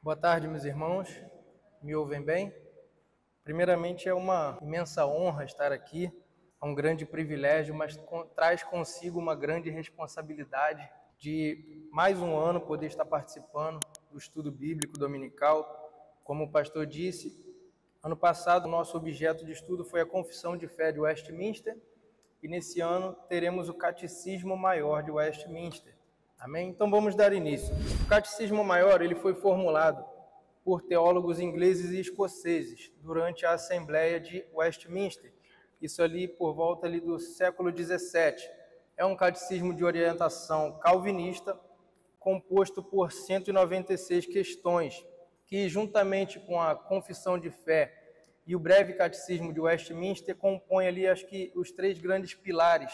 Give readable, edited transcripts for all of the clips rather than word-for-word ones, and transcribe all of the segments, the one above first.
Boa tarde, meus irmãos. Me ouvem bem? Primeiramente, é uma imensa honra estar aqui. É um grande privilégio, mas traz consigo uma grande responsabilidade de mais um ano poder estar participando do estudo bíblico dominical. Como o pastor disse, ano passado o nosso objeto de estudo foi a Confissão de Fé de Westminster e nesse ano teremos o Catecismo Maior de Westminster. Amém? Então vamos dar início. O Catecismo Maior ele foi formulado por teólogos ingleses e escoceses durante a Assembleia de Westminster. Isso ali por volta ali do século XVII. É um catecismo de orientação calvinista, composto por 196 questões, que juntamente com a Confissão de Fé e o Breve Catecismo de Westminster compõem ali, acho que, os três grandes pilares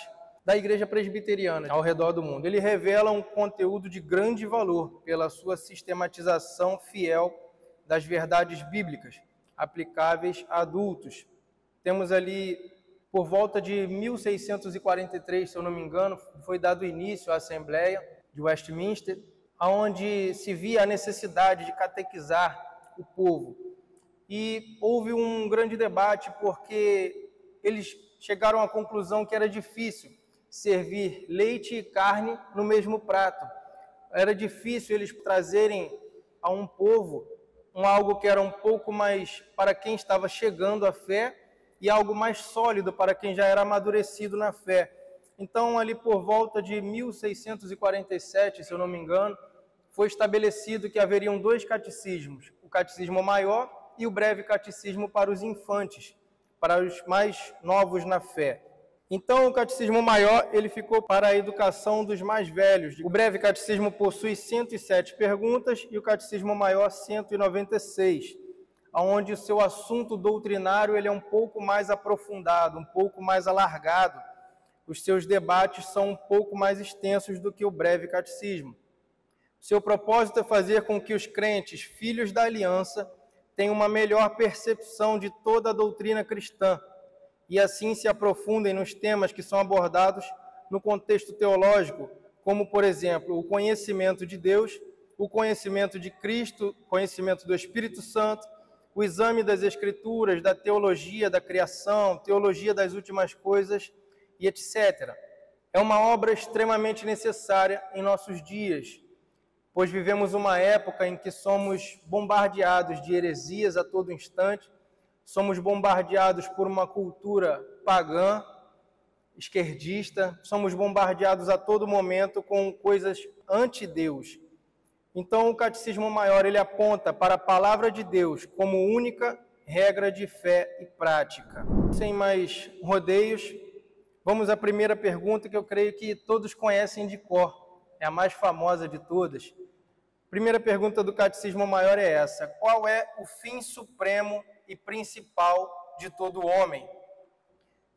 da Igreja Presbiteriana ao redor do mundo. Ele revela um conteúdo de grande valor pela sua sistematização fiel das verdades bíblicas aplicáveis a adultos. Temos ali, por volta de 1643, se eu não me engano, foi dado início à Assembleia de Westminster, onde se via a necessidade de catequizar o povo. E houve um grande debate porque eles chegaram à conclusão que era difícil servir leite e carne no mesmo prato. Era difícil eles trazerem a um povo algo que era um pouco mais para quem estava chegando à fé e algo mais sólido para quem já era amadurecido na fé. Então, ali por volta de 1647, se eu não me engano, foi estabelecido que haveriam dois catecismos, o Catecismo Maior e o Breve Catecismo para os infantes, para os mais novos na fé. Então, o Catecismo Maior ele ficou para a educação dos mais velhos. O Breve Catecismo possui 107 perguntas e o Catecismo Maior 196, onde o seu assunto doutrinário ele é um pouco mais aprofundado, um pouco mais alargado. Os seus debates são um pouco mais extensos do que o Breve Catecismo. O seu propósito é fazer com que os crentes, filhos da aliança, tenham uma melhor percepção de toda a doutrina cristã, e assim se aprofundem nos temas que são abordados no contexto teológico, como, por exemplo, o conhecimento de Deus, o conhecimento de Cristo, o conhecimento do Espírito Santo, o exame das Escrituras, da teologia da criação, teologia das últimas coisas e etc. É uma obra extremamente necessária em nossos dias, pois vivemos uma época em que somos bombardeados de heresias a todo instante, somos bombardeados por uma cultura pagã, esquerdista, somos bombardeados a todo momento com coisas anti-Deus. Então, o Catecismo Maior ele aponta para a Palavra de Deus como única regra de fé e prática. Sem mais rodeios, vamos à primeira pergunta que eu creio que todos conhecem de cor, é a mais famosa de todas. Primeira pergunta do Catecismo Maior é essa: qual é o fim supremo e principal de todo homem?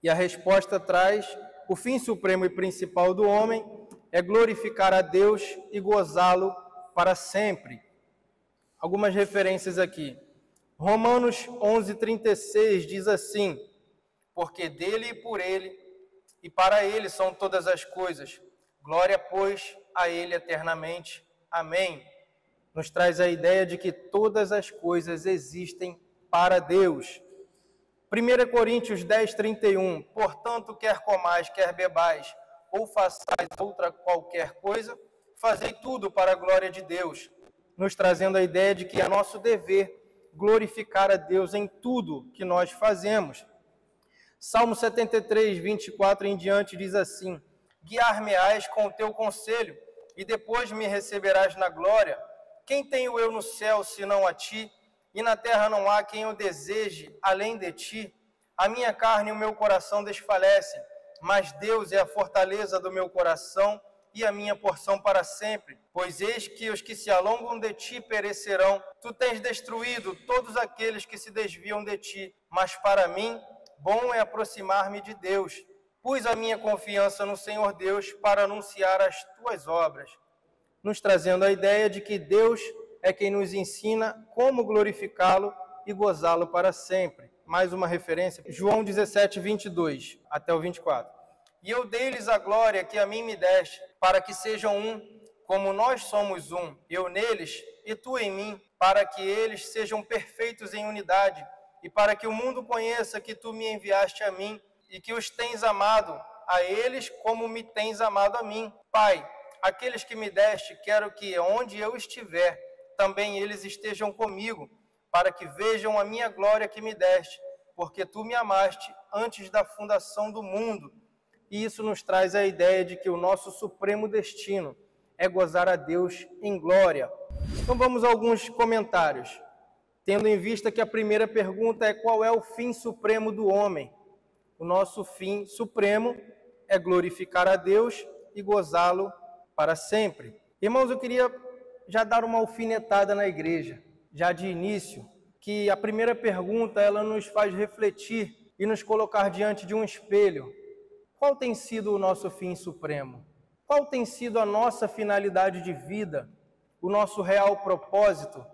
E a resposta traz: o fim supremo e principal do homem é glorificar a Deus e gozá-lo para sempre. Algumas referências aqui. Romanos 11:36 diz assim: porque dele e por ele e para ele são todas as coisas. Glória, pois, a ele eternamente. Amém. Nos traz a ideia de que todas as coisas existem para Deus. 1 Coríntios 10:31, portanto, quer comais, quer bebais, ou façais outra qualquer coisa, fazei tudo para a glória de Deus, nos trazendo a ideia de que é nosso dever glorificar a Deus em tudo que nós fazemos. Salmo 73:24 em diante diz assim: guiar-me-ás com o teu conselho, e depois me receberás na glória. Quem tenho eu no céu, senão a ti? E na terra não há quem eu deseje, além de ti. A minha carne e o meu coração desfalecem, mas Deus é a fortaleza do meu coração e a minha porção para sempre. Pois eis que os que se alongam de ti perecerão. Tu tens destruído todos aqueles que se desviam de ti. Mas para mim, bom é aproximar-me de Deus. Pus a minha confiança no Senhor Deus para anunciar as tuas obras. Nos trazendo a ideia de que Deus é quem nos ensina como glorificá-lo e gozá-lo para sempre. Mais uma referência, João 17:22 até o 24. E eu dei-lhes a glória que a mim me deste, para que sejam um, como nós somos um, eu neles e tu em mim, para que eles sejam perfeitos em unidade, e para que o mundo conheça que tu me enviaste a mim, e que os tens amado a eles como me tens amado a mim. Pai, aqueles que me deste, quero que, onde eu estiver, também eles estejam comigo, para que vejam a minha glória que me deste, porque tu me amaste antes da fundação do mundo. E isso nos traz a ideia de que o nosso supremo destino é gozar a Deus em glória. Então vamos a alguns comentários, tendo em vista que a primeira pergunta é: qual é o fim supremo do homem? O nosso fim supremo é glorificar a Deus e gozá-lo para sempre. Irmãos, eu queria já dar uma alfinetada na igreja, já de início, que a primeira pergunta ela nos faz refletir e nos colocar diante de um espelho. Qual tem sido o nosso fim supremo? Qual tem sido a nossa finalidade de vida, o nosso real propósito?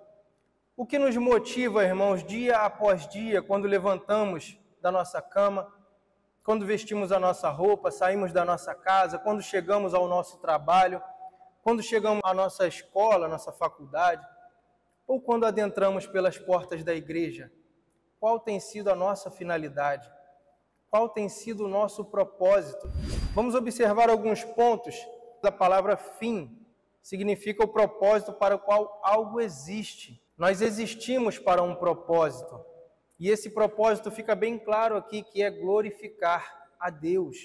O que nos motiva, irmãos, dia após dia, quando levantamos da nossa cama, quando vestimos a nossa roupa, saímos da nossa casa, quando chegamos ao nosso trabalho, quando chegamos à nossa escola, à nossa faculdade, ou quando adentramos pelas portas da igreja? Qual tem sido a nossa finalidade? Qual tem sido o nosso propósito? Vamos observar alguns pontos. A palavra fim significa o propósito para o qual algo existe. Nós existimos para um propósito. E esse propósito fica bem claro aqui, que é glorificar a Deus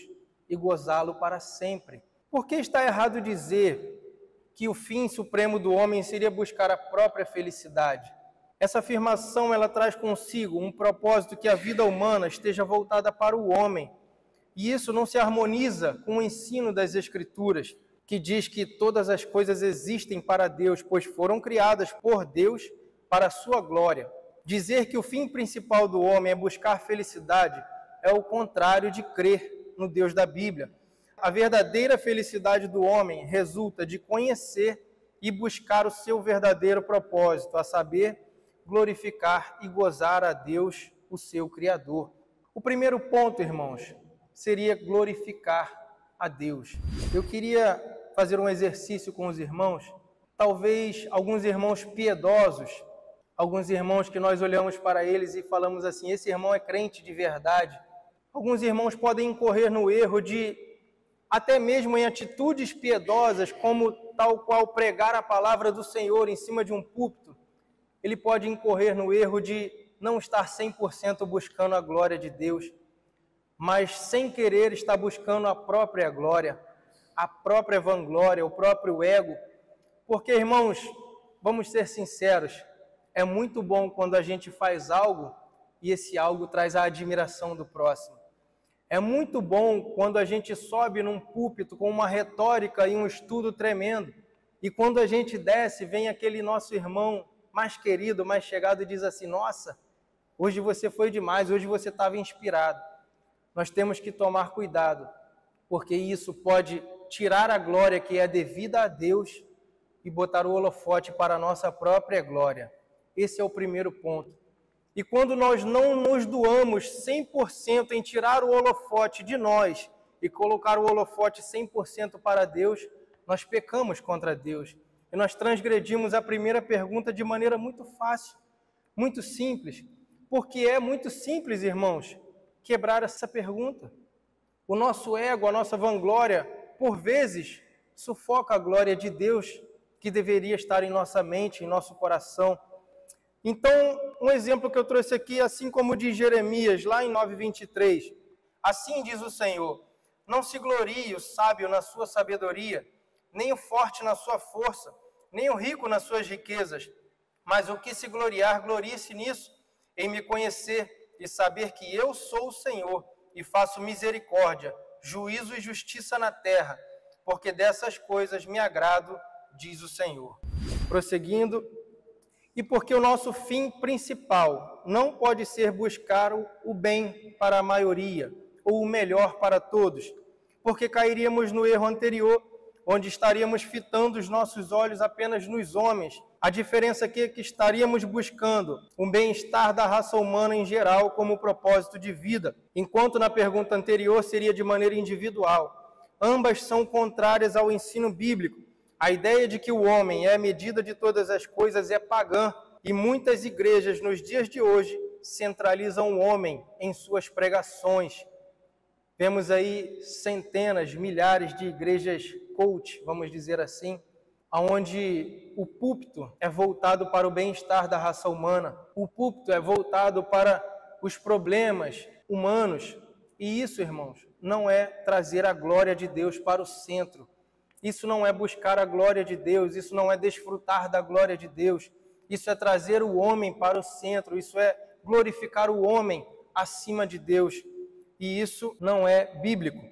e gozá-lo para sempre. Por que está errado dizer que o fim supremo do homem seria buscar a própria felicidade? Essa afirmação ela traz consigo um propósito que a vida humana esteja voltada para o homem. E isso não se harmoniza com o ensino das Escrituras, que diz que todas as coisas existem para Deus, pois foram criadas por Deus para a sua glória. Dizer que o fim principal do homem é buscar felicidade é o contrário de crer no Deus da Bíblia. A verdadeira felicidade do homem resulta de conhecer e buscar o seu verdadeiro propósito, a saber, glorificar e gozar a Deus, o seu Criador. O primeiro ponto, irmãos, seria glorificar a Deus. Eu queria fazer um exercício com os irmãos, talvez alguns irmãos piedosos, alguns irmãos que nós olhamos para eles e falamos assim: esse irmão é crente de verdade. Alguns irmãos podem incorrer no erro de, até mesmo em atitudes piedosas, como tal qual pregar a palavra do Senhor em cima de um púlpito, ele pode incorrer no erro de não estar 100% buscando a glória de Deus, mas sem querer está buscando a própria glória, a própria vanglória, o próprio ego. Porque, irmãos, vamos ser sinceros, é muito bom quando a gente faz algo e esse algo traz a admiração do próximo. É muito bom quando a gente sobe num púlpito com uma retórica e um estudo tremendo, e quando a gente desce, vem aquele nosso irmão mais querido, mais chegado e diz assim: nossa, hoje você foi demais, hoje você estava inspirado. Nós temos que tomar cuidado, porque isso pode tirar a glória que é devida a Deus e botar o holofote para a nossa própria glória. Esse é o primeiro ponto. E quando nós não nos doamos 100% em tirar o holofote de nós e colocar o holofote 100% para Deus, nós pecamos contra Deus. E nós transgredimos a primeira pergunta de maneira muito fácil, muito simples. Porque é muito simples, irmãos, quebrar essa pergunta. O nosso ego, a nossa vanglória, por vezes, sufoca a glória de Deus que deveria estar em nossa mente, em nosso coração. Então, um exemplo que eu trouxe aqui, assim como diz Jeremias, lá em 9:23. Assim diz o Senhor: não se glorie o sábio na sua sabedoria, nem o forte na sua força, nem o rico nas suas riquezas, mas o que se gloriar, glorie-se nisso, em me conhecer e saber que eu sou o Senhor, e faço misericórdia, juízo e justiça na terra, porque dessas coisas me agrado, diz o Senhor. Prosseguindo, e porque o nosso fim principal não pode ser buscar o bem para a maioria, ou o melhor para todos, porque cairíamos no erro anterior, onde estaríamos fitando os nossos olhos apenas nos homens. A diferença aqui é que estaríamos buscando o bem-estar da raça humana em geral como propósito de vida, enquanto na pergunta anterior seria de maneira individual. Ambas são contrárias ao ensino bíblico. A ideia de que o homem é a medida de todas as coisas é pagã, e muitas igrejas nos dias de hoje centralizam o homem em suas pregações. Vemos aí centenas, milhares de igrejas coach, vamos dizer assim, onde o púlpito é voltado para o bem-estar da raça humana, o púlpito é voltado para os problemas humanos. E isso, irmãos, não é trazer a glória de Deus para o centro. Isso não é buscar a glória de Deus, isso não é desfrutar da glória de Deus. Isso é trazer o homem para o centro, isso é glorificar o homem acima de Deus. E isso não é bíblico.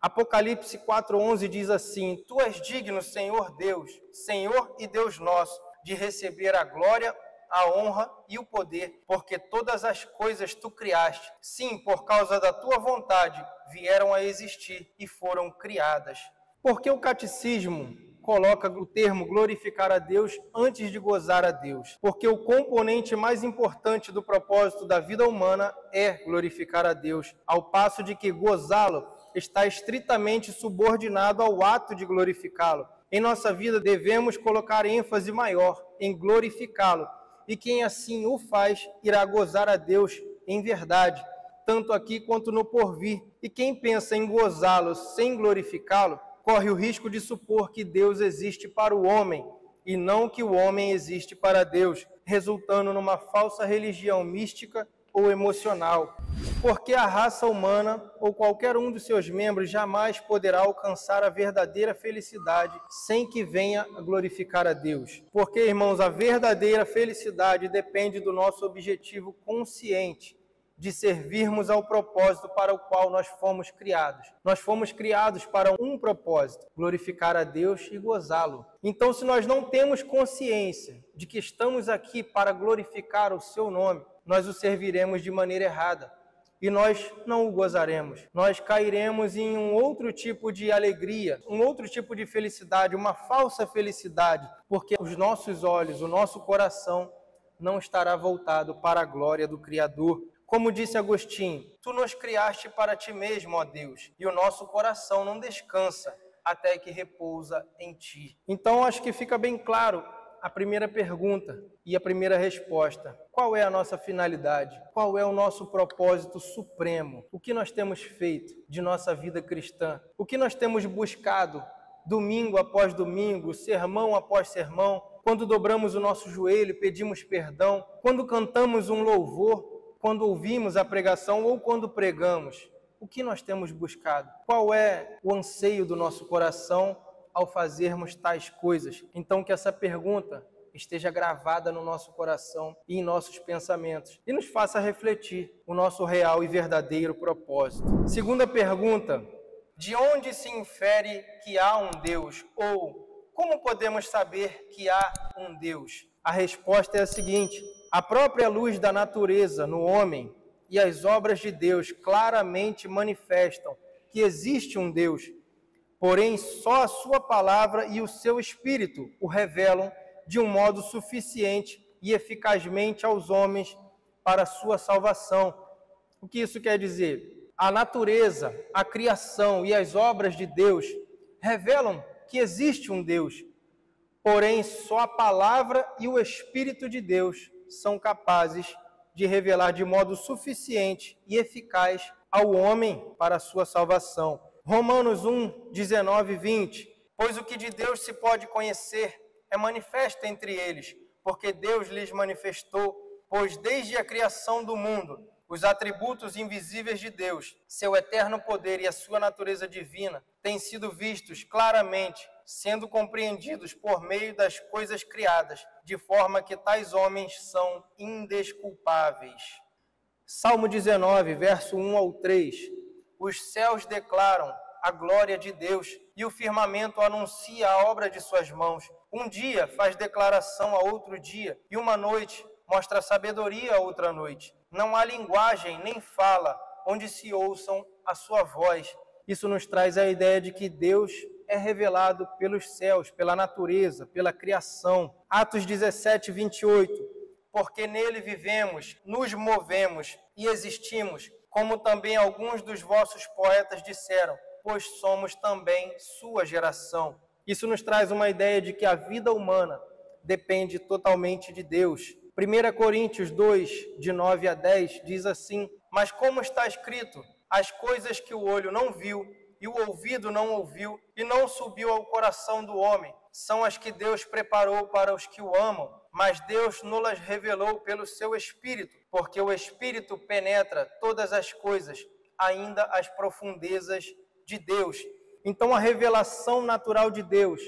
Apocalipse 4:11 diz assim: Tu és digno, Senhor Deus, Senhor e Deus nosso, de receber a glória, a honra e o poder, porque todas as coisas tu criaste. Sim, por causa da tua vontade, vieram a existir e foram criadas. Porque o catecismo coloca o termo glorificar a Deus antes de gozar a Deus? Porque o componente mais importante do propósito da vida humana é glorificar a Deus, ao passo de que gozá-lo está estritamente subordinado ao ato de glorificá-lo. Em nossa vida devemos colocar ênfase maior em glorificá-lo, e quem assim o faz irá gozar a Deus em verdade, tanto aqui quanto no porvir. E quem pensa em gozá-lo sem glorificá-lo, corre o risco de supor que Deus existe para o homem e não que o homem existe para Deus, resultando numa falsa religião mística ou emocional. Porque a raça humana ou qualquer um dos seus membros jamais poderá alcançar a verdadeira felicidade sem que venha a glorificar a Deus. Porque, irmãos, a verdadeira felicidade depende do nosso objetivo consciente de servirmos ao propósito para o qual nós fomos criados. Nós fomos criados para um propósito, glorificar a Deus e gozá-lo. Então, se nós não temos consciência de que estamos aqui para glorificar o seu nome, nós o serviremos de maneira errada e nós não o gozaremos. Nós cairemos em um outro tipo de alegria, um outro tipo de felicidade, uma falsa felicidade, porque os nossos olhos, o nosso coração não estará voltado para a glória do Criador. Como disse Agostinho, tu nos criaste para ti mesmo, ó Deus, e o nosso coração não descansa até que repousa em ti. Então, acho que fica bem claro a primeira pergunta e a primeira resposta. Qual é a nossa finalidade? Qual é o nosso propósito supremo? O que nós temos feito de nossa vida cristã? O que nós temos buscado domingo após domingo, sermão após sermão, quando dobramos o nosso joelho, pedimos perdão, quando cantamos um louvor, quando ouvimos a pregação ou quando pregamos? O que nós temos buscado? Qual é o anseio do nosso coração ao fazermos tais coisas? Então, que essa pergunta esteja gravada no nosso coração e em nossos pensamentos e nos faça refletir o nosso real e verdadeiro propósito. Segunda pergunta: de onde se infere que há um Deus? Ou como podemos saber que há um Deus? A resposta é a seguinte: a própria luz da natureza no homem e as obras de Deus claramente manifestam que existe um Deus, porém só a sua palavra e o seu Espírito o revelam de um modo suficiente e eficazmente aos homens para a sua salvação. O que isso quer dizer? A natureza, a criação e as obras de Deus revelam que existe um Deus, porém só a palavra e o Espírito de Deus são capazes de revelar de modo suficiente e eficaz ao homem para a sua salvação. Romanos 1, 19 e 20. Pois o que de Deus se pode conhecer é manifesto entre eles, porque Deus lhes manifestou, pois desde a criação do mundo, os atributos invisíveis de Deus, seu eterno poder e a sua natureza divina, têm sido vistos claramente, sendo compreendidos por meio das coisas criadas, de forma que tais homens são indesculpáveis. Salmo 19, verso 1 ao 3. Os céus declaram a glória de Deus e o firmamento anuncia a obra de suas mãos. Um dia faz declaração a outro dia e uma noite mostra sabedoria a outra noite. Não há linguagem nem fala onde se ouçam a sua voz. Isso nos traz a ideia de que Deus é revelado pelos céus, pela natureza, pela criação. Atos 17, 28. Porque nele vivemos, nos movemos e existimos, como também alguns dos vossos poetas disseram, pois somos também sua geração Isso nos traz uma ideia de que a vida humana depende totalmente de Deus. 1 Coríntios 2, de 9 a 10, diz assim: mas como está escrito, as coisas que o olho não viu, e o ouvido não ouviu, e não subiu ao coração do homem, são as que Deus preparou para os que o amam, mas Deus nos revelou pelo seu Espírito, porque o Espírito penetra todas as coisas, ainda as profundezas de Deus. Então a revelação natural de Deus,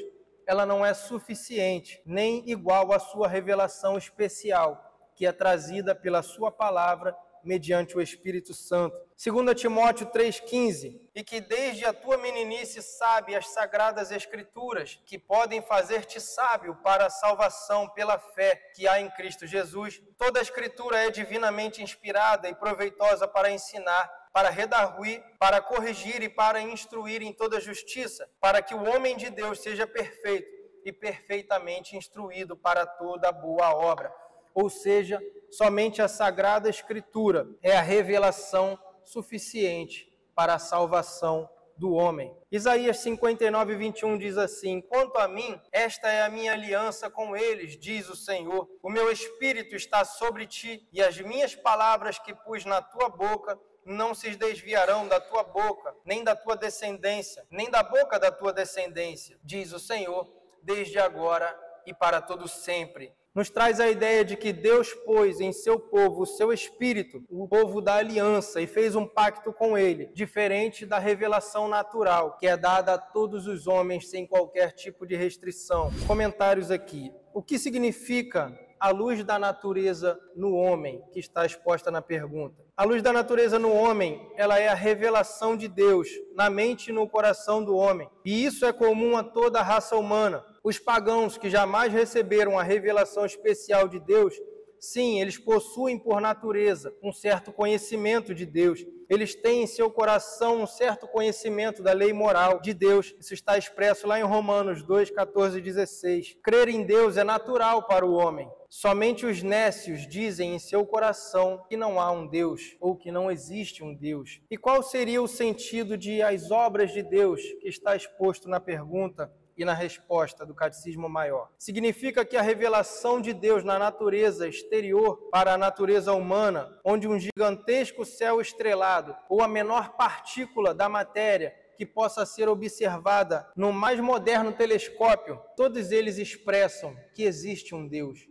ela não é suficiente, nem igual à sua revelação especial, que é trazida pela sua palavra, mediante o Espírito Santo. 2 Timóteo 3,15, e que desde a tua meninice sabe as sagradas Escrituras, que podem fazer-te sábio para a salvação pela fé que há em Cristo Jesus. Toda a Escritura é divinamente inspirada e proveitosa para ensinar, para redarguir, para corrigir e para instruir em toda justiça, para que o homem de Deus seja perfeito e perfeitamente instruído para toda boa obra. Ou seja, somente a Sagrada Escritura é a revelação suficiente para a salvação do homem. Isaías 59, 21 diz assim: quanto a mim, esta é a minha aliança com eles, diz o Senhor. O meu Espírito está sobre ti, e as minhas palavras que pus na tua boca não se desviarão da tua boca, nem da tua descendência, nem da boca da tua descendência, diz o Senhor, desde agora e para todo sempre. Nos traz a ideia de que Deus pôs em seu povo o seu Espírito, o povo da aliança, e fez um pacto com ele, diferente da revelação natural, que é dada a todos os homens sem qualquer tipo de restrição. Comentários aqui. O que significa a luz da natureza no homem, que está exposta na pergunta? A luz da natureza no homem, ela é a revelação de Deus na mente e no coração do homem. E isso é comum a toda a raça humana. Os pagãos que jamais receberam a revelação especial de Deus, sim, eles possuem por natureza um certo conhecimento de Deus. Eles têm em seu coração um certo conhecimento da lei moral de Deus. Isso está expresso lá em Romanos 2, 14 e 16. Crer em Deus é natural para o homem. Somente os nécios dizem em seu coração que não há um Deus, ou que não existe um Deus. E qual seria o sentido de as obras de Deus, que está exposto na pergunta e na resposta do Catecismo Maior? Significa que a revelação de Deus na natureza exterior para a natureza humana, onde um gigantesco céu estrelado ou a menor partícula da matéria que possa ser observada no mais moderno telescópio, todos eles expressam que existe um Deus.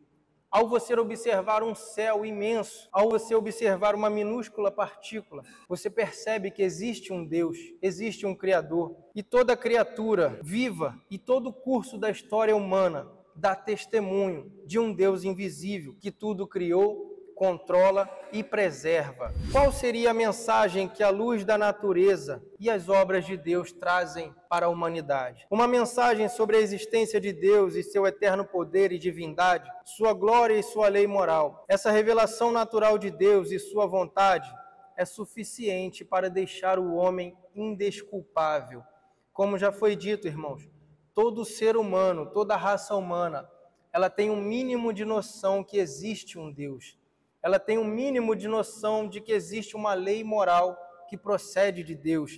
Ao você observar um céu imenso, ao você observar uma minúscula partícula, você percebe que existe um Deus, existe um Criador. E toda criatura viva e todo o curso da história humana dá testemunho de um Deus invisível que tudo criou, controla e preserva. Qual seria a mensagem que a luz da natureza e as obras de Deus trazem para a humanidade? Uma mensagem sobre a existência de Deus e seu eterno poder e divindade, sua glória e sua lei moral. Essa revelação natural de Deus e sua vontade é suficiente para deixar o homem indesculpável. Como já foi dito, irmãos, todo ser humano, toda raça humana, ela tem um mínimo de noção que existe um Deus. Ela tem um mínimo de noção de que existe uma lei moral que procede de Deus.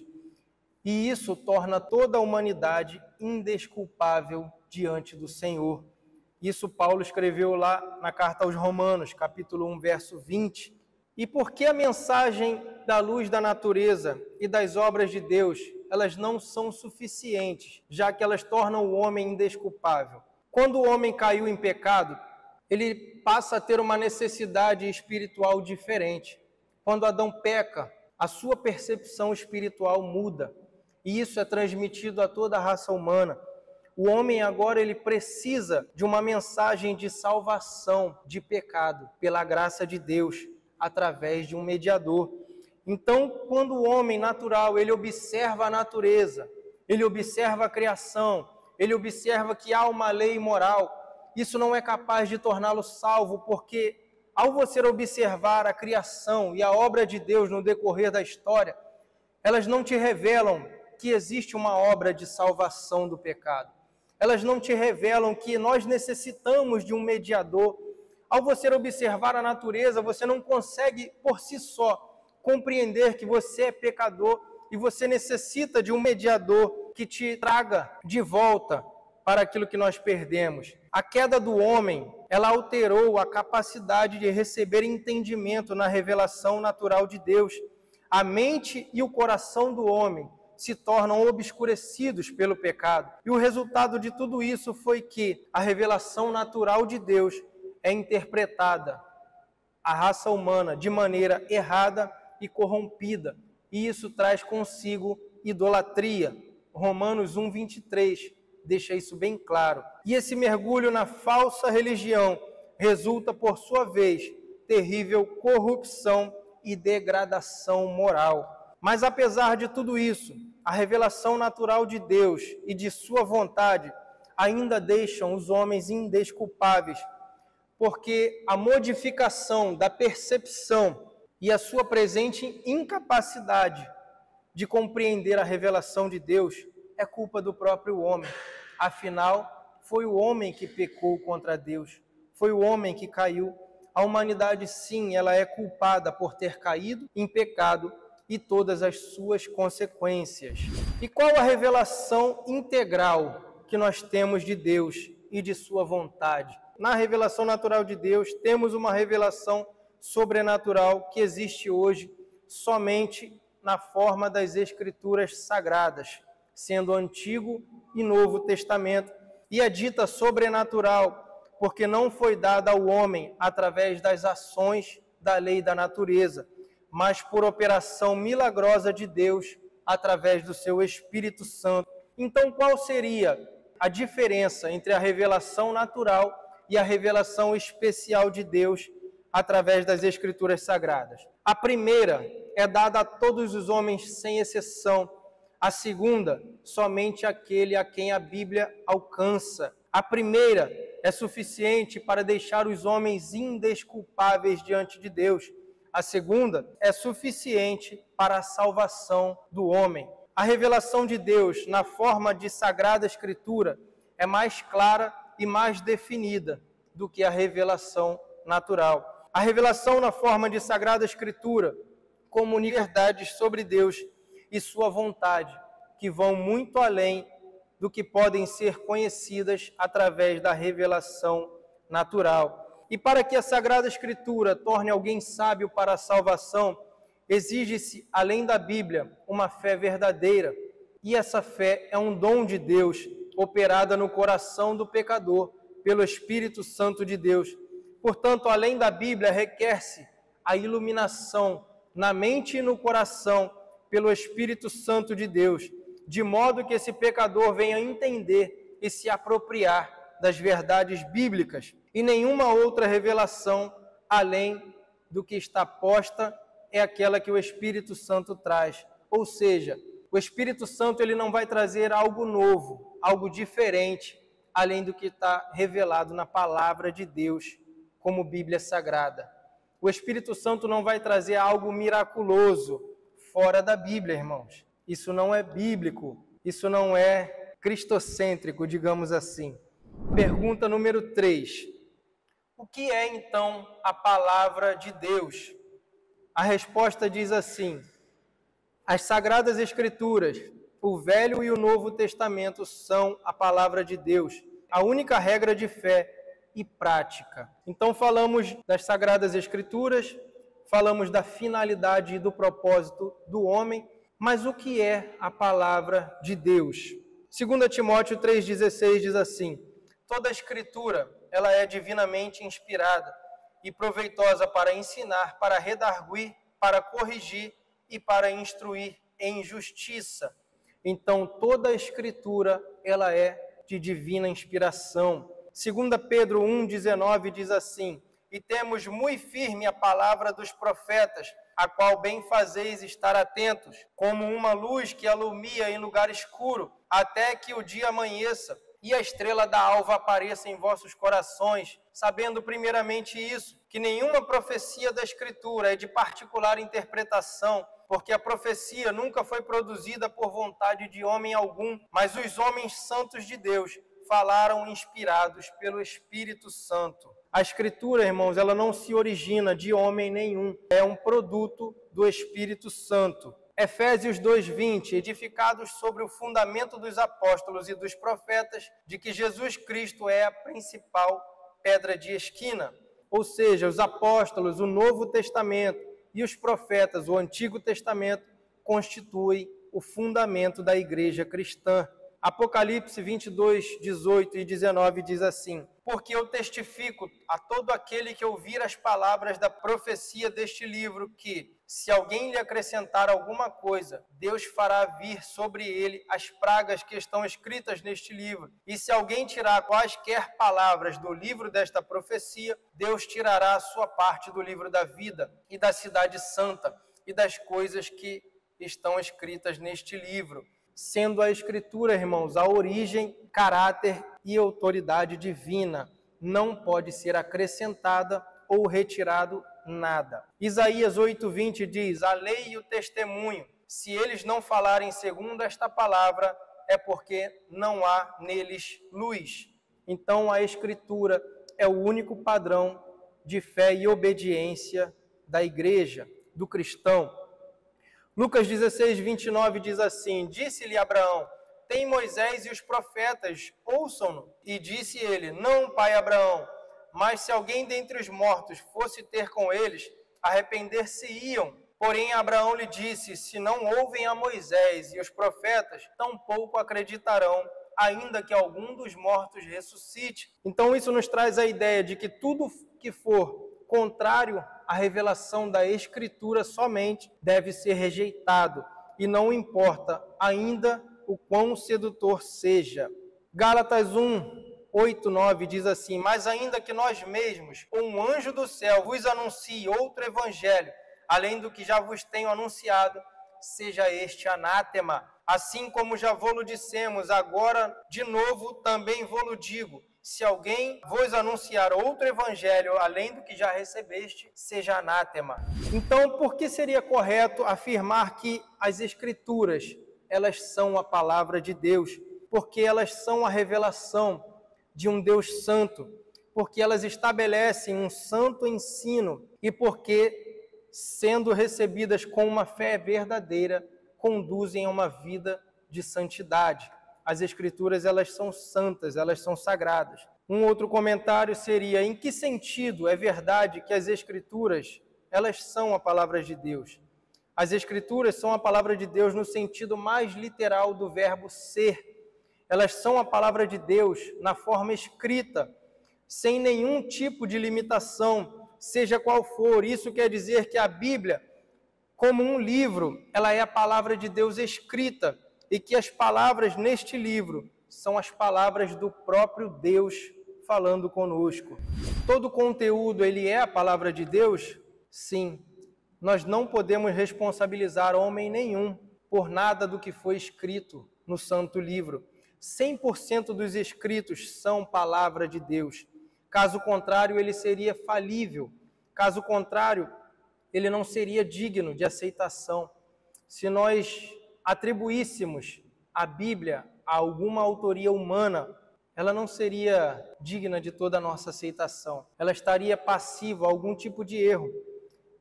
E isso torna toda a humanidade indesculpável diante do Senhor. Isso Paulo escreveu lá na carta aos Romanos, capítulo 1, verso 20. E por que a mensagem da luz da natureza e das obras de Deus, elas não são suficientes, já que elas tornam o homem indesculpável? Quando o homem caiu em pecado, ele passa a ter uma necessidade espiritual diferente. Quando Adão peca, a sua percepção espiritual muda. E isso é transmitido a toda a raça humana. O homem agora ele precisa de uma mensagem de salvação de pecado, pela graça de Deus, através de um mediador. Então, quando o homem natural ele observa a natureza, ele observa a criação, ele observa que há uma lei moral, isso não é capaz de torná-lo salvo, porque ao você observar a criação e a obra de Deus no decorrer da história, elas não te revelam que existe uma obra de salvação do pecado. Elas não te revelam que nós necessitamos de um mediador. Ao você observar a natureza, você não consegue por si só compreender que você é pecador e você necessita de um mediador que te traga de volta para aquilo que nós perdemos. A queda do homem, ela alterou a capacidade de receber entendimento na revelação natural de Deus. A mente e o coração do homem se tornam obscurecidos pelo pecado. E o resultado de tudo isso foi que a revelação natural de Deus é interpretada, a raça humana, de maneira errada e corrompida. E isso traz consigo idolatria. Romanos 1:23 deixa isso bem claro. E esse mergulho na falsa religião resulta, por sua vez, terrível corrupção e degradação moral. Mas apesar de tudo isso, a revelação natural de Deus e de sua vontade ainda deixam os homens indesculpáveis, porque a modificação da percepção e a sua presente incapacidade de compreender a revelação de Deus é culpa do próprio homem. Afinal, foi o homem que pecou contra Deus, foi o homem que caiu. A humanidade, sim, ela é culpada por ter caído em pecado e todas as suas consequências. E qual a revelação integral que nós temos de Deus e de sua vontade? Na revelação natural de Deus, temos uma revelação sobrenatural que existe hoje somente na forma das Escrituras Sagradas, sendo Antigo e Novo Testamento, e é dita sobrenatural porque não foi dada ao homem através das ações da lei da natureza, mas por operação milagrosa de Deus através do seu Espírito Santo. Então, qual seria a diferença entre a revelação natural e a revelação especial de Deus através das Escrituras Sagradas? A primeira é dada a todos os homens sem exceção. A segunda, somente aquele a quem a Bíblia alcança. A primeira é suficiente para deixar os homens indesculpáveis diante de Deus. A segunda é suficiente para a salvação do homem. A revelação de Deus na forma de Sagrada Escritura é mais clara e mais definida do que a revelação natural. A revelação na forma de Sagrada Escritura comunica verdades sobre Deus e sua vontade, que vão muito além do que podem ser conhecidas através da revelação natural. E para que a Sagrada Escritura torne alguém sábio para a salvação, exige-se, além da Bíblia, uma fé verdadeira. E essa fé é um dom de Deus, operada no coração do pecador, pelo Espírito Santo de Deus. Portanto, além da Bíblia, requer-se a iluminação na mente e no coração pelo Espírito Santo de Deus, de modo que esse pecador venha entender e se apropriar das verdades bíblicas. E nenhuma outra revelação, além do que está posta, é aquela que o Espírito Santo traz. Ou seja, o Espírito Santo ele não vai trazer algo novo, algo diferente, além do que está revelado na palavra de Deus, como Bíblia Sagrada. O Espírito Santo não vai trazer algo miraculoso fora da Bíblia, irmãos. Isso não é bíblico, isso não é cristocêntrico, digamos assim. Pergunta número 3. O que é, então, a palavra de Deus? A resposta diz assim: as Sagradas Escrituras, o Velho e o Novo Testamento são a palavra de Deus, a única regra de fé e prática. Então falamos das Sagradas Escrituras, falamos da finalidade e do propósito do homem, mas o que é a palavra de Deus? 2 Timóteo 3,16 diz assim: toda a Escritura, ela é divinamente inspirada e proveitosa para ensinar, para redarguir, para corrigir e para instruir em justiça. Então, toda a Escritura, ela é de divina inspiração. 2 Pedro 1,19 diz assim: e temos muito firme a palavra dos profetas, a qual bem fazeis estar atentos, como uma luz que alumia em lugar escuro, até que o dia amanheça, e a estrela da alva apareça em vossos corações, sabendo primeiramente isso, que nenhuma profecia da Escritura é de particular interpretação, porque a profecia nunca foi produzida por vontade de homem algum, mas os homens santos de Deus falaram inspirados pelo Espírito Santo. A Escritura, irmãos, ela não se origina de homem nenhum, é um produto do Espírito Santo. Efésios 2:20, edificados sobre o fundamento dos apóstolos e dos profetas, de que Jesus Cristo é a principal pedra de esquina. Ou seja, os apóstolos, o Novo Testamento e os profetas, o Antigo Testamento, constituem o fundamento da igreja cristã. Apocalipse 22:18 e 19 diz assim: porque eu testifico a todo aquele que ouvir as palavras da profecia deste livro que, se alguém lhe acrescentar alguma coisa, Deus fará vir sobre ele as pragas que estão escritas neste livro. E se alguém tirar quaisquer palavras do livro desta profecia, Deus tirará a sua parte do livro da vida e da cidade santa e das coisas que estão escritas neste livro. Sendo a Escritura, irmãos, a origem, caráter e autoridade divina, não pode ser acrescentada ou retirado nada. Isaías 8:20 diz: a lei e o testemunho, se eles não falarem segundo esta palavra, é porque não há neles luz. Então a Escritura é o único padrão de fé e obediência da igreja, do cristão. Lucas 16:29 diz assim: disse-lhe Abraão: tem Moisés e os profetas, ouçam-no. E disse ele: não, pai Abraão, mas se alguém dentre os mortos fosse ter com eles, arrepender-se-iam. Porém Abraão lhe disse: se não ouvem a Moisés e os profetas, tampouco acreditarão, ainda que algum dos mortos ressuscite. Então isso nos traz a ideia de que tudo que for contrário à revelação da Escritura somente deve ser rejeitado, e não importa ainda o quão sedutor seja. Gálatas 1:8-9 diz assim: mas ainda que nós mesmos, ou um anjo do céu, vos anuncie outro evangelho, além do que já vos tenho anunciado, seja este anátema. Assim como já vô-lo dissemos, agora de novo também vô-lo digo: se alguém vos anunciar outro evangelho além do que já recebeste, seja anátema. Então, por que seria correto afirmar que as Escrituras, elas são a palavra de Deus? Porque elas são a revelação de um Deus santo, porque elas estabelecem um santo ensino e porque, sendo recebidas com uma fé verdadeira, conduzem a uma vida de santidade. As Escrituras, elas são santas, elas são sagradas. Um outro comentário seria: em que sentido é verdade que as Escrituras, elas são a palavra de Deus? As Escrituras são a palavra de Deus no sentido mais literal do verbo ser. Elas são a palavra de Deus na forma escrita, sem nenhum tipo de limitação, seja qual for. Isso quer dizer que a Bíblia, como um livro, ela é a palavra de Deus escrita, e que as palavras neste livro são as palavras do próprio Deus falando conosco. Todo o conteúdo, ele é a palavra de Deus? Sim. Nós não podemos responsabilizar homem nenhum por nada do que foi escrito no Santo Livro. 100% dos escritos são palavra de Deus. Caso contrário, ele seria falível. Caso contrário, ele não seria digno de aceitação. Se nós atribuíssemos a Bíblia a alguma autoria humana, ela não seria digna de toda a nossa aceitação. Ela estaria passiva a algum tipo de erro.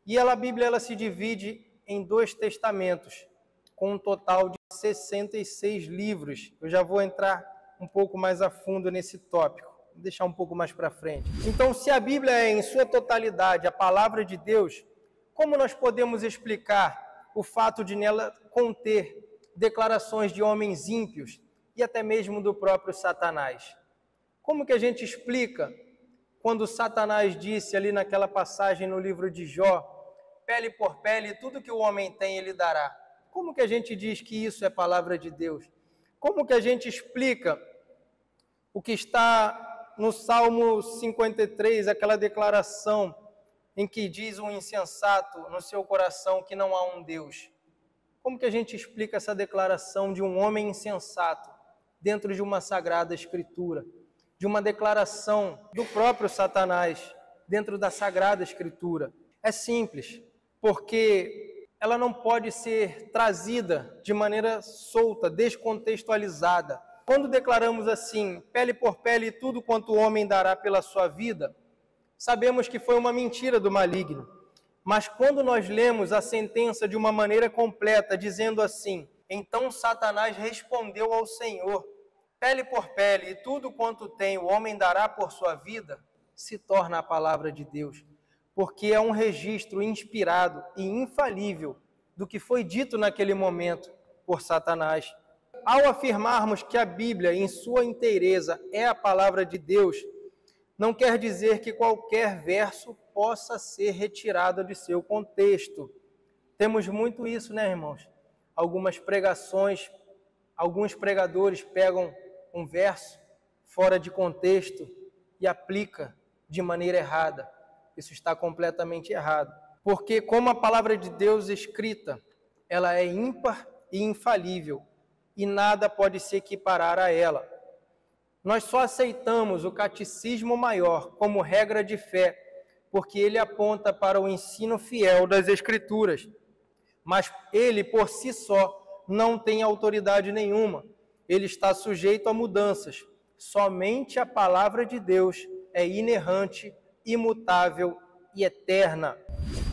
E a Bíblia, ela se divide em 2 testamentos, com um total de 66 livros. Eu já vou entrar um pouco mais a fundo nesse tópico, vou deixar um pouco mais para frente. Então, se a Bíblia é em sua totalidade a palavra de Deus, como nós podemos explicar o fato de nela conter declarações de homens ímpios e até mesmo do próprio Satanás? Como que a gente explica quando Satanás disse ali naquela passagem no livro de Jó: pele por pele, tudo que o homem tem ele dará? Como que a gente diz que isso é palavra de Deus? Como que a gente explica o que está no Salmo 53, aquela declaração em que diz um insensato no seu coração que não há um Deus? Como que a gente explica essa declaração de um homem insensato dentro de uma sagrada escritura? De uma declaração do próprio Satanás dentro da sagrada escritura? É simples, porque ela não pode ser trazida de maneira solta, descontextualizada. Quando declaramos assim, pele por pele, tudo quanto o homem dará pela sua vida, sabemos que foi uma mentira do maligno. Mas quando nós lemos a sentença de uma maneira completa, dizendo assim: então Satanás respondeu ao Senhor, pele por pele, e tudo quanto tem o homem dará por sua vida, se torna a palavra de Deus, porque é um registro inspirado e infalível do que foi dito naquele momento por Satanás. Ao afirmarmos que a Bíblia, em sua inteireza, é a palavra de Deus, não quer dizer que qualquer verso possa ser retirado de seu contexto. Temos muito isso, né, irmãos? Algumas pregações, alguns pregadores pegam um verso fora de contexto e aplica de maneira errada. Isso está completamente errado. Porque como a palavra de Deus escrita, ela é ímpar e infalível, e nada pode se equiparar a ela. Nós só aceitamos o catecismo maior como regra de fé, porque ele aponta para o ensino fiel das Escrituras. Mas ele, por si só, não tem autoridade nenhuma. Ele está sujeito a mudanças. Somente a palavra de Deus é inerrante, imutável e eterna.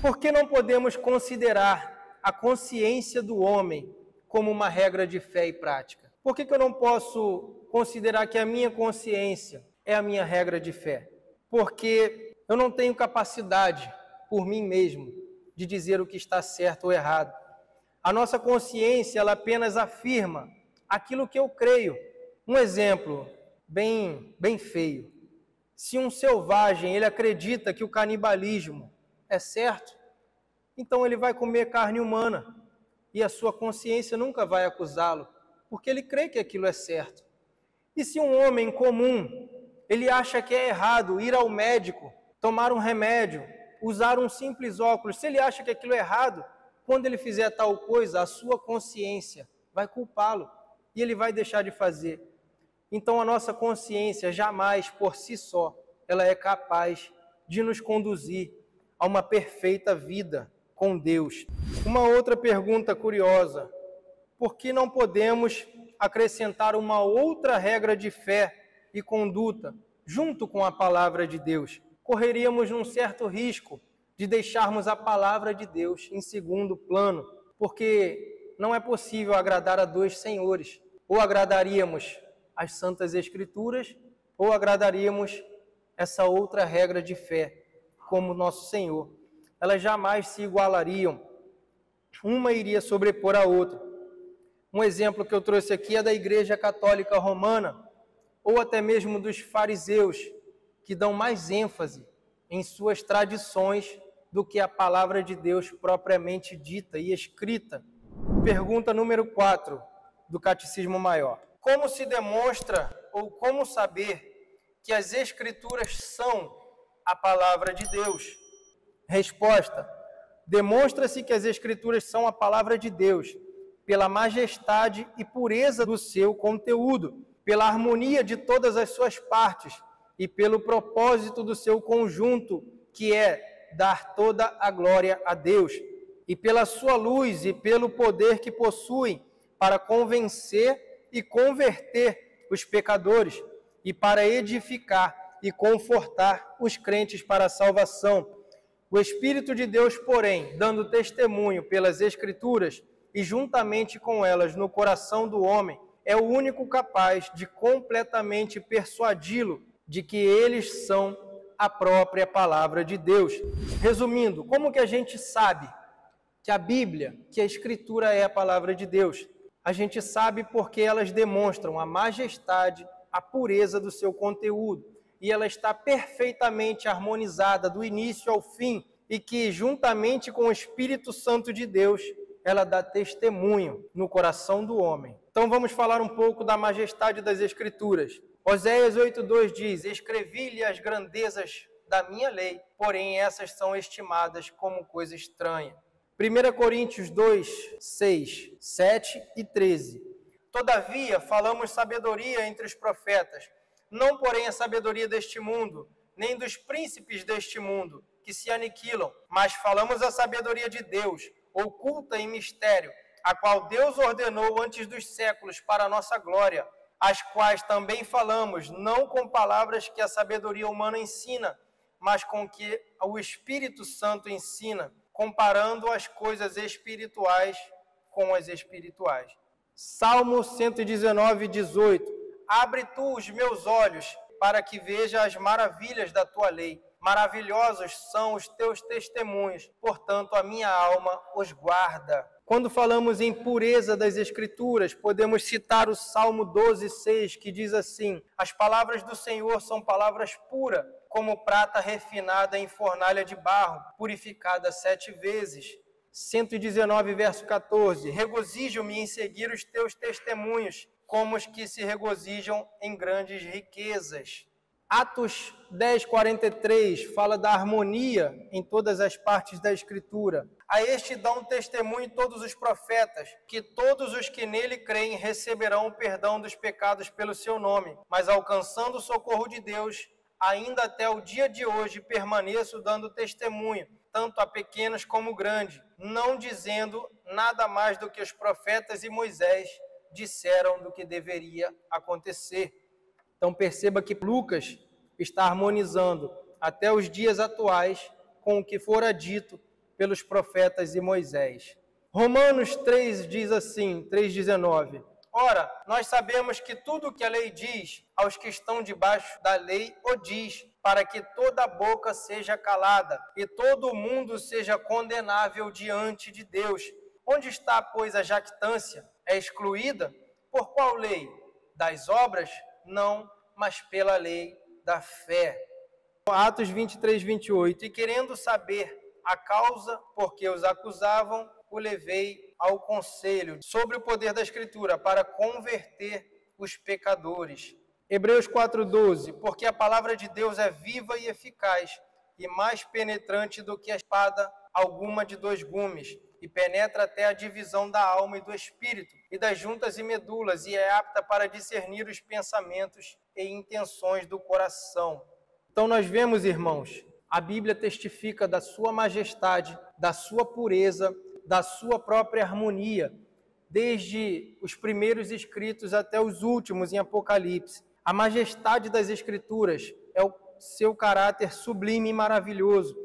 Por que não podemos considerar a consciência do homem como uma regra de fé e prática? Por que eu não posso considerar que a minha consciência é a minha regra de fé? Porque eu não tenho capacidade, por mim mesmo, de dizer o que está certo ou errado. A nossa consciência, ela apenas afirma aquilo que eu creio. Um exemplo bem feio. Se um selvagem, ele acredita que o canibalismo é certo, então ele vai comer carne humana e a sua consciência nunca vai acusá-lo, porque ele crê que aquilo é certo. E se um homem comum, ele acha que é errado ir ao médico, tomar um remédio, usar um simples óculos, se ele acha que aquilo é errado, quando ele fizer tal coisa, a sua consciência vai culpá-lo e ele vai deixar de fazer. Então a nossa consciência jamais, por si só, ela é capaz de nos conduzir a uma perfeita vida com Deus. Uma outra pergunta curiosa: por que não podemos acrescentar uma outra regra de fé e conduta junto com a palavra de Deus? Correríamos um certo risco de deixarmos a palavra de Deus em segundo plano, porque não é possível agradar a dois senhores. Ou agradaríamos as Santas Escrituras, ou agradaríamos essa outra regra de fé, como nosso Senhor. Elas jamais se igualariam. Uma iria sobrepor a outra. Um exemplo que eu trouxe aqui é da Igreja Católica Romana, ou até mesmo dos fariseus, que dão mais ênfase em suas tradições do que a palavra de Deus propriamente dita e escrita. Pergunta número 4 do Catecismo Maior: como se demonstra ou como saber que as Escrituras são a palavra de Deus? Resposta: demonstra-se que as Escrituras são a palavra de Deus pela majestade e pureza do seu conteúdo, pela harmonia de todas as suas partes e pelo propósito do seu conjunto, que é dar toda a glória a Deus, e pela sua luz e pelo poder que possuem para convencer e converter os pecadores e para edificar e confortar os crentes para a salvação. O Espírito de Deus, porém, dando testemunho pelas Escrituras e juntamente com elas no coração do homem, é o único capaz de completamente persuadi-lo de que eles são a própria palavra de Deus. Resumindo, como que a gente sabe que a Bíblia, que a Escritura é a palavra de Deus? A gente sabe porque elas demonstram a majestade, a pureza do seu conteúdo, e ela está perfeitamente harmonizada do início ao fim, e que, juntamente com o Espírito Santo de Deus, ela dá testemunho no coração do homem. Então vamos falar um pouco da majestade das Escrituras. Oséias 8,2 diz: escrevi-lhe as grandezas da minha lei, porém essas são estimadas como coisa estranha. 1 Coríntios 2, 6, 7 e 13. Todavia falamos sabedoria entre os profetas, não porém a sabedoria deste mundo, nem dos príncipes deste mundo, que se aniquilam, mas falamos a sabedoria de Deus, oculta em mistério, a qual Deus ordenou antes dos séculos para a nossa glória, as quais também falamos, não com palavras que a sabedoria humana ensina, mas com que o Espírito Santo ensina, comparando as coisas espirituais com as espirituais. Salmo 119, 18. Abre tu os meus olhos para que veja as maravilhas da tua lei. Maravilhosos são os teus testemunhos, portanto a minha alma os guarda. Quando falamos em pureza das Escrituras, podemos citar o Salmo 12, 6, que diz assim: as palavras do Senhor são palavras puras, como prata refinada em fornalha de barro, purificada 7 vezes. 119, verso 14. Regozijo-me em seguir os teus testemunhos, como os que se regozijam em grandes riquezas. Atos 10, 43 fala da harmonia em todas as partes da Escritura. A este dão testemunho todos os profetas, que todos os que nele creem receberão o perdão dos pecados pelo seu nome. Mas alcançando o socorro de Deus, ainda até o dia de hoje permaneço dando testemunho, tanto a pequenos como grandes, não dizendo nada mais do que os profetas e Moisés disseram do que deveria acontecer. Então perceba que Lucas está harmonizando até os dias atuais com o que fora dito pelos profetas e Moisés. Romanos 3 diz assim, 3,19. Ora, nós sabemos que tudo o que a lei diz aos que estão debaixo da lei o diz, para que toda boca seja calada e todo mundo seja condenável diante de Deus. Onde está, pois, a jactância? É excluída? Por qual lei? Das obras? Não, mas pela lei da fé. Atos 23, 28. E querendo saber a causa por que os acusavam, o levei ao conselho sobre o poder da Escritura para converter os pecadores. Hebreus 4:12. Porque a palavra de Deus é viva e eficaz e mais penetrante do que a espada alguma de 2 gumes, e penetra até a divisão da alma e do espírito, e das juntas e medulas, e é apta para discernir os pensamentos e intenções do coração. Então nós vemos, irmãos, a Bíblia testifica da sua majestade, da sua pureza, da sua própria harmonia, desde os primeiros escritos até os últimos em Apocalipse. A majestade das Escrituras é o seu caráter sublime e maravilhoso,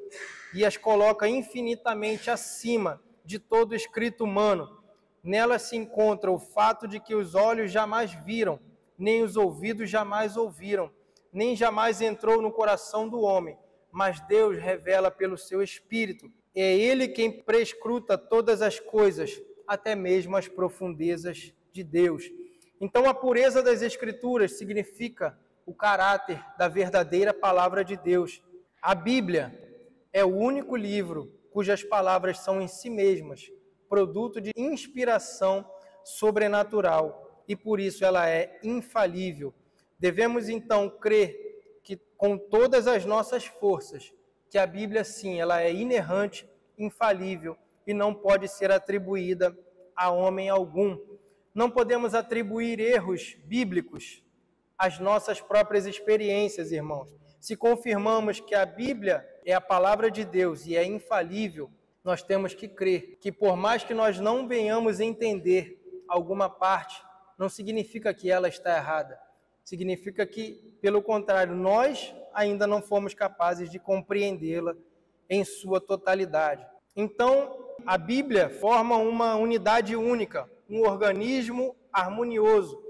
e as coloca infinitamente acima de todo escrito humano. Nela se encontra o fato de que os olhos jamais viram, nem os ouvidos jamais ouviram, nem jamais entrou no coração do homem, mas Deus revela pelo seu Espírito. É Ele quem prescruta todas as coisas, até mesmo as profundezas de Deus. Então, a pureza das Escrituras significa o caráter da verdadeira palavra de Deus. A Bíblia é o único livro cujas palavras são em si mesmas produto de inspiração sobrenatural e por isso ela é infalível. Devemos então crer que com todas as nossas forças que a Bíblia sim, ela é inerrante, infalível e não pode ser atribuída a homem algum. Não podemos atribuir erros bíblicos às nossas próprias experiências, irmãos. Se confirmamos que a Bíblia é a palavra de Deus e é infalível, nós temos que crer que por mais que nós não venhamos entender alguma parte, não significa que ela está errada. Significa que, pelo contrário, nós ainda não fomos capazes de compreendê-la em sua totalidade. Então, a Bíblia forma uma unidade única, um organismo harmonioso,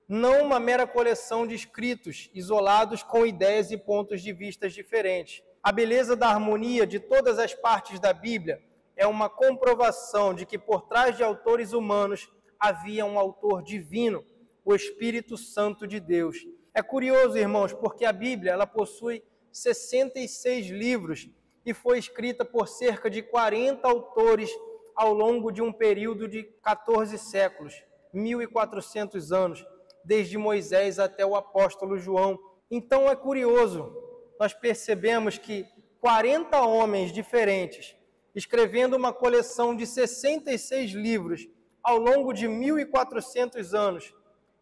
não uma mera coleção de escritos isolados com ideias e pontos de vista diferentes. A beleza da harmonia de todas as partes da Bíblia é uma comprovação de que por trás de autores humanos havia um autor divino, o Espírito Santo de Deus. É curioso, irmãos, porque a Bíblia ela possui 66 livros e foi escrita por cerca de 40 autores ao longo de um período de 14 séculos, 1400 anos, desde Moisés até o apóstolo João. Então é curioso, nós percebemos que 40 homens diferentes, escrevendo uma coleção de 66 livros ao longo de 1400 anos,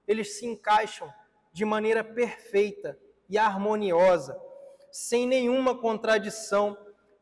eles se encaixam de maneira perfeita e harmoniosa, sem nenhuma contradição.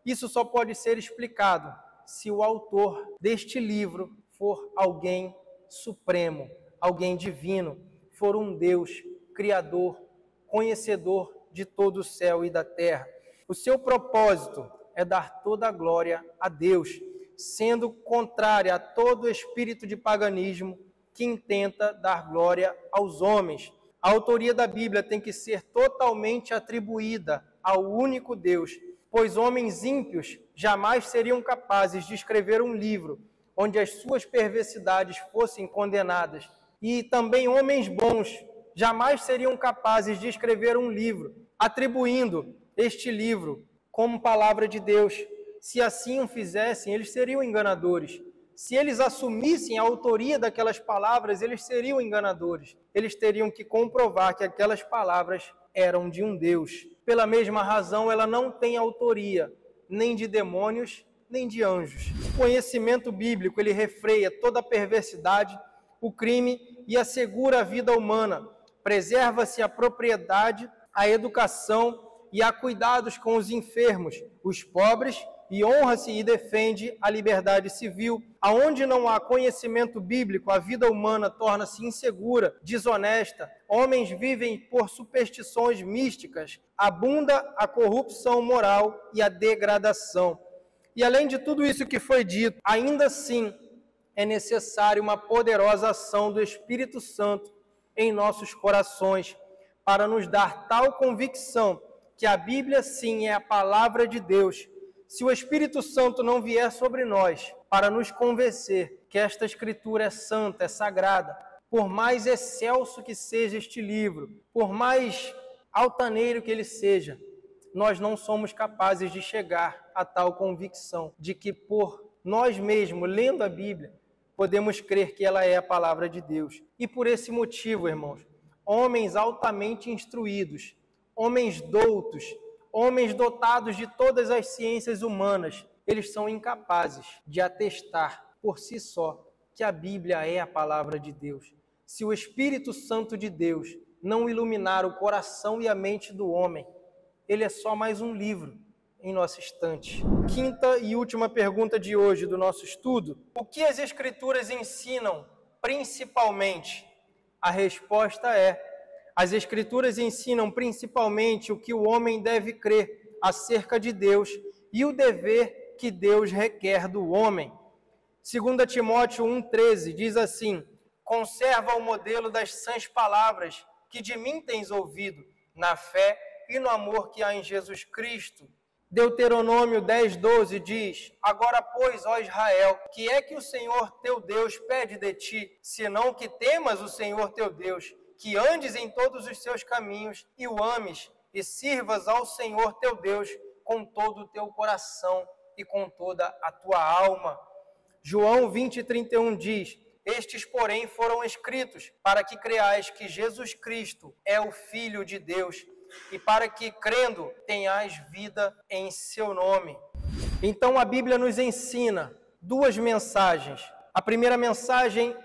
Isso só pode ser explicado se o autor deste livro for alguém supremo, alguém divino, for um Deus criador, conhecedor de todo o céu e da terra. O seu propósito é dar toda a glória a Deus, sendo contrária a todo espírito de paganismo que intenta dar glória aos homens. A autoria da Bíblia tem que ser totalmente atribuída ao único Deus, pois homens ímpios jamais seriam capazes de escrever um livro onde as suas perversidades fossem condenadas. E também homens bons jamais seriam capazes de escrever um livro atribuindo este livro como palavra de Deus. Se assim o fizessem, eles seriam enganadores. Se eles assumissem a autoria daquelas palavras, eles seriam enganadores. Eles teriam que comprovar que aquelas palavras eram de um Deus. Pela mesma razão, ela não tem autoria, nem de demônios, nem de anjos. O conhecimento bíblico, ele refreia toda a perversidade, o crime e assegura a vida humana. Preserva-se a propriedade, a educação e há cuidados com os enfermos, os pobres, e honra-se e defende a liberdade civil. Aonde não há conhecimento bíblico, a vida humana torna-se insegura, desonesta, homens vivem por superstições místicas, abunda a corrupção moral e a degradação. E além de tudo isso que foi dito, ainda assim é necessária uma poderosa ação do Espírito Santo em nossos corações, para nos dar tal convicção que a Bíblia sim é a palavra de Deus. Se o Espírito Santo não vier sobre nós para nos convencer que esta Escritura é santa, é sagrada, por mais excelso que seja este livro, por mais altaneiro que ele seja, nós não somos capazes de chegar a tal convicção de que por nós mesmos, lendo a Bíblia, podemos crer que ela é a palavra de Deus. E por esse motivo, irmãos, homens altamente instruídos, homens doutos, homens dotados de todas as ciências humanas, eles são incapazes de atestar por si só que a Bíblia é a palavra de Deus. Se o Espírito Santo de Deus não iluminar o coração e a mente do homem, ele é só mais um livro em nossa estante. Quinta e última pergunta de hoje do nosso estudo: o que as Escrituras ensinam principalmente? A resposta é: as Escrituras ensinam principalmente o que o homem deve crer acerca de Deus e o dever que Deus requer do homem. 2 Timóteo 1,13 diz assim: conserva o modelo das sãs palavras que de mim tens ouvido, na fé e no amor que há em Jesus Cristo. Deuteronômio 10,12 diz: agora, pois, ó Israel, que é que o Senhor teu Deus pede de ti, senão que temas o Senhor teu Deus, que andes em todos os seus caminhos e o ames, e sirvas ao Senhor teu Deus com todo o teu coração e com toda a tua alma. João 20,31 diz: estes, porém, foram escritos para que creais que Jesus Cristo é o Filho de Deus, e para que, crendo, tenhais vida em seu nome. Então a Bíblia nos ensina duas mensagens. A primeira mensagem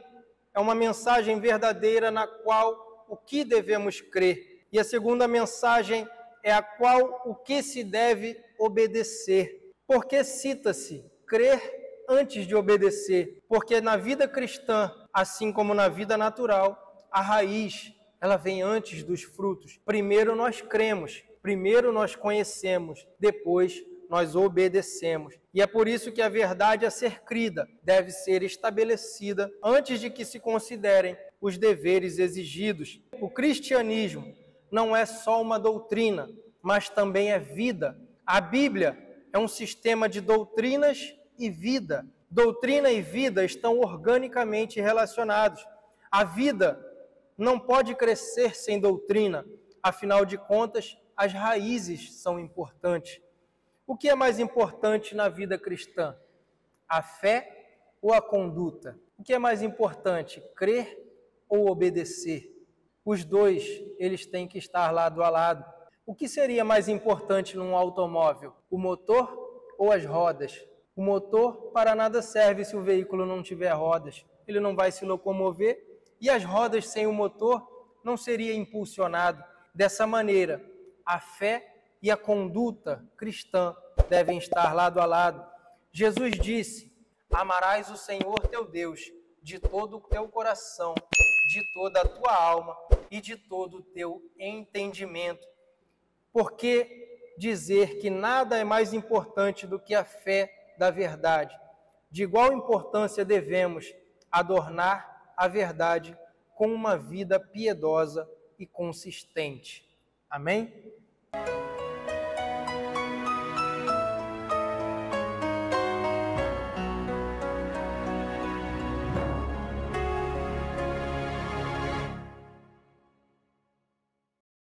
é uma mensagem verdadeira na qual o que devemos crer. E a segunda mensagem é a qual o que se deve obedecer. Porque cita-se crer antes de obedecer. Porque na vida cristã, assim como na vida natural, a raiz ela vem antes dos frutos. Primeiro nós cremos, primeiro nós conhecemos, depois nós obedecemos. E é por isso que a verdade a ser crida deve ser estabelecida antes de que se considerem os deveres exigidos. O cristianismo não é só uma doutrina, mas também é vida. A Bíblia é um sistema de doutrinas e vida. Doutrina e vida estão organicamente relacionados. A vida não pode crescer sem doutrina, afinal de contas, as raízes são importantes. O que é mais importante na vida cristã? A fé ou a conduta? O que é mais importante, crer ou obedecer? Os dois, eles têm que estar lado a lado. O que seria mais importante num automóvel? O motor ou as rodas? O motor para nada serve se o veículo não tiver rodas. Ele não vai se locomover. E as rodas sem o motor não seria impulsionado. Dessa maneira, a fé e a conduta cristã devem estar lado a lado. Jesus disse: amarás o Senhor teu Deus de todo o teu coração, de toda a tua alma e de todo o teu entendimento. Porque dizer que nada é mais importante do que a fé da verdade. De igual importância devemos adornar a verdade com uma vida piedosa e consistente. Amém?